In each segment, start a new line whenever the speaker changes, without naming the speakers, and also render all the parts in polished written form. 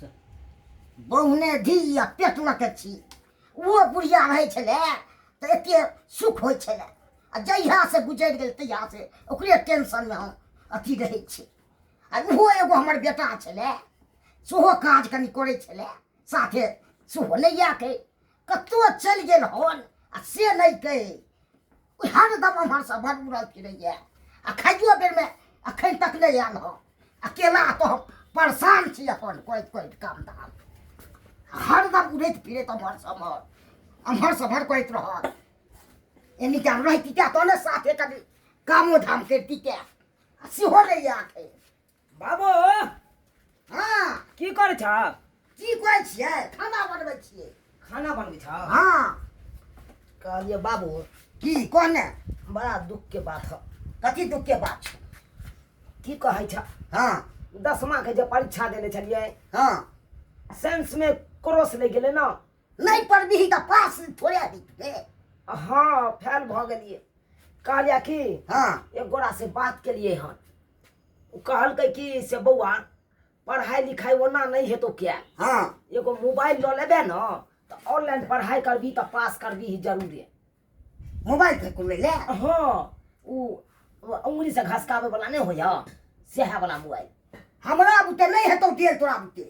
अच्छा बहुने धी या पेटलक छी वो बुढ़िया रहे छले तो एते सुख होय छले आ जहिया से गुजर गेल तहिया से ओकरे टेंशन में हम अथी रहे छी आ वो एगो हमर बेटा छले सेहो काज कनी करे छले साथे सेहो नहीं आके कतो चल गेल हन आ से नहीं कहे हरदम हमर सब भर उड़ल फिरैया आ खाइयो बेर में अखन तक नहीं आयल हो अकेला तो हम परेशान छी अपन कोई काम धाम हरदम उड़ैत फिरैत अमहर सभर करैत रहत एनी टाइम रहती क्या तो ने साथे कभी कामो धाम करती क्या सेहो नहीं आके
बाबू
हाँ
की करे छ
की कहै छियै खाना बनबै छियै
खाना बनबै छ
हाँ
कहलिए बाबू
की कहने
बड़ा दुख के बात है
कथी दुख के बात छै
की कहै छ
हाँ
10मा के जे परीक्षा देने छलिए
हाँ
साइंस में क्रॉस ले गेले ना
नहीं पढ़बी तो पास थोड़े दिखबे
हाँ फेल भ गेलिए कहलिया कि
हाँ
एक गोरा से बात के लिए हन उ कहलकै कि से बउआ पढ़ाई लिखाई ओना नहीं है तो क्या
हाँ
एगो मोबाइल ल लेबे ना तो ऑनलाइन पढ़ाई करबी तो पास करबी ही जरूर है
मोबाइल पे को ले ले
हाँ उ उंगली से घसकावे वाला नहीं हो जा सेहा वाला मोबाइल
हमरा बुते नहीं है तो दिल तोरा बुते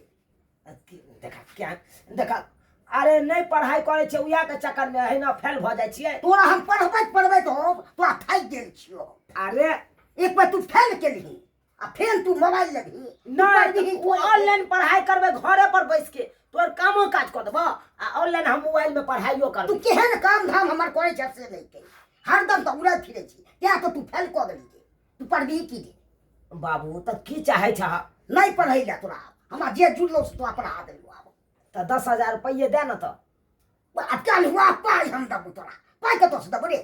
देखा क्या देखा अरे नहीं पढ़ाई करे छे उया के चक्कर में है ना फेल भ जाय छिए
तोरा हम पढ़बै तो तोरा थाक गेल छियो
अरे
एक बार तू फेल केलही आ फेर तू मोबाइल लेबही
नहीं वो ऑनलाइन पढ़ाई करबे घरे पर बैठ के तोर कामो काज कर देबो आ ऑनलाइन हम मोबाइल में पढ़ाइयो
तू
करबो
केहन काम धाम हमर करे छ से नहीं के हरदम तो उड़ै फिरै छी क्या तो तू फेल क देली तू पढ़बी की दे
बाबू त की चाहे छ
नहीं पढ़ै ले तोरा हमरा जे जुड़लो से तोरा पढ़ा देलू आब
त 10,000 रुपये दे न त
अटकल हुआ पाई हम दबू तोरा पाई कतो से दबू रे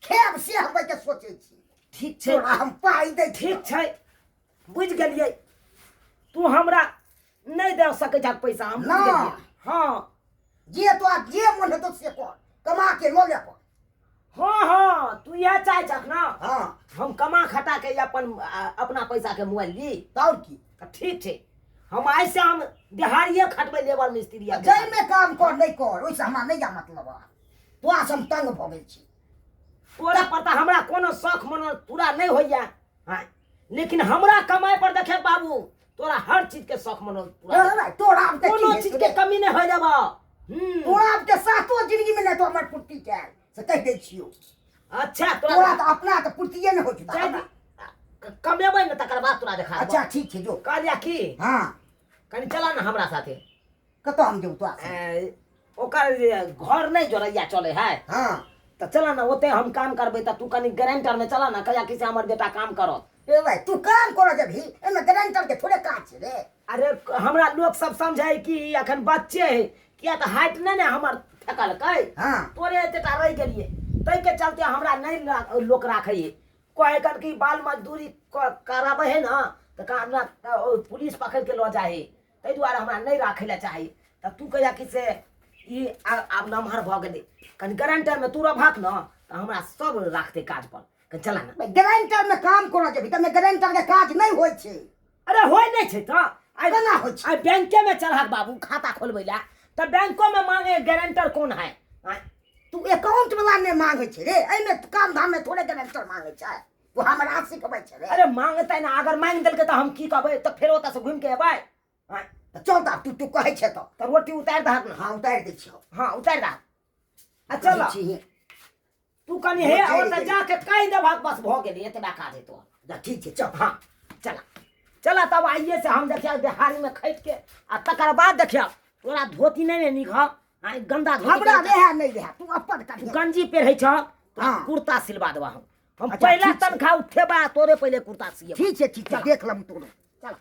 खेब से हम के सोचै छी
ठीक छै
तोरा हम पाई दे
ठीक छै बुझ गेलिए तू हमरा नहीं दे सकै छ पैसा हम बुझ
ना।
गेलिए हां
जे तो जे मन हेतो से कर कमा के लो ले पर
हाँ हाँ तू यह चाहे छक ना
हां
हम कमा खटा के अपन अपना पैसा के मोबाइल ली
तौर की
त ठीक छै हम ऐसे हम दिहाड़िए खटबै लेबर मिस्त्री
जय में काम कर नहीं कर ओइसे हमरा नहीं जा मतलब तोरा से हम तंग भ गेल छी
तोरा पता हमरा कोनो शौक मन पूरा नहीं होइया हां लेकिन हमरा कमाई पर देखे बाबू तोरा हर चीज के शौक मन पूरा
रे तोरा अब
कोनो चीज के कमी नहीं हो जाबा
तोरा अब के सातो जिंदगी में नहीं तो हमर पुट्टी के से कह दे छियो
अच्छा
तोरा तो अपना तो पुट्टिए नहीं हो चुका
कमेबै न तकर बाद तोरा देखा
अच्छा ठीक है जो
कहलिया की
हां
कनी चला ना हमरा साथे
कतो हम जेऊ तोरा
ओकर घर नहीं जोड़ैया चले है
हां
तो चला ना ओते हम काम करबे त तू कनी गारंटर में चला ना कहिया किसे हमर बेटा काम करत
ए भाई तू काम कर जभी एमे गारंटर के थोड़े काज छै रे
अरे हमरा लोग सब समझाई कि अखन बच्चे है किया त हाइट नहीं ना हमर थकल कै
हां
तोरे एतेटा रह गेलिए तै के चलते हमरा नहीं लोक राखै कहे कर कि बाल मजदूरी कराबे है ना त हमरा पुलिस पकड़ के ल जाए तै दुआरे हमरा नहीं राखै ला चाही त तू कहिया कि से ई आब नमहर भ गेलै कनी गारंटर में तू रहक न त हमरा सब राखते काज पर कनी चला ना
गारंटर में काम कर जभी त गारंटर के काज नहीं होय छै
अरे होय नहीं छै त आई
केना होय छै
आई बैंके में चलहक बाबू खाता खोलबै ला त बैंको में मांगे गारंटर कौन है
तू अकाउंट वाला ने मांगे छै रे एमे काम धाम में थोड़े गारंटर मांगे छै तू हमरा सिखबै छै रे
अरे मांगते ना अगर मांग देलकै त हम की कहबै त फेर ओता से घुम के एबै
चल ता तू कहै छै
त रोटी उतार दहक ना
हाँ उतार दै छियो
हां उतार दह आ चल तू कनी हे और त जाके कहि देबक बस भ गेलै एतबा काज है तो
ठीक छै चल
हां चला चला तब आइए से हम देखिया बिहारी में खैट के आ तकर बाद देखिया तोरा धोती नहीं निक ह गंदा धोती
हमरा रहे नहीं रहे तू अपन कर
गंजी पहिरै छ
हाँ।
कुर्ता सिलवा देबा हम
अच्छा,
पहला
ठीक छै।
तनखा उठेबा तोरे पहले कुर्ता सिए
ठीक है देख लम तोरो
चल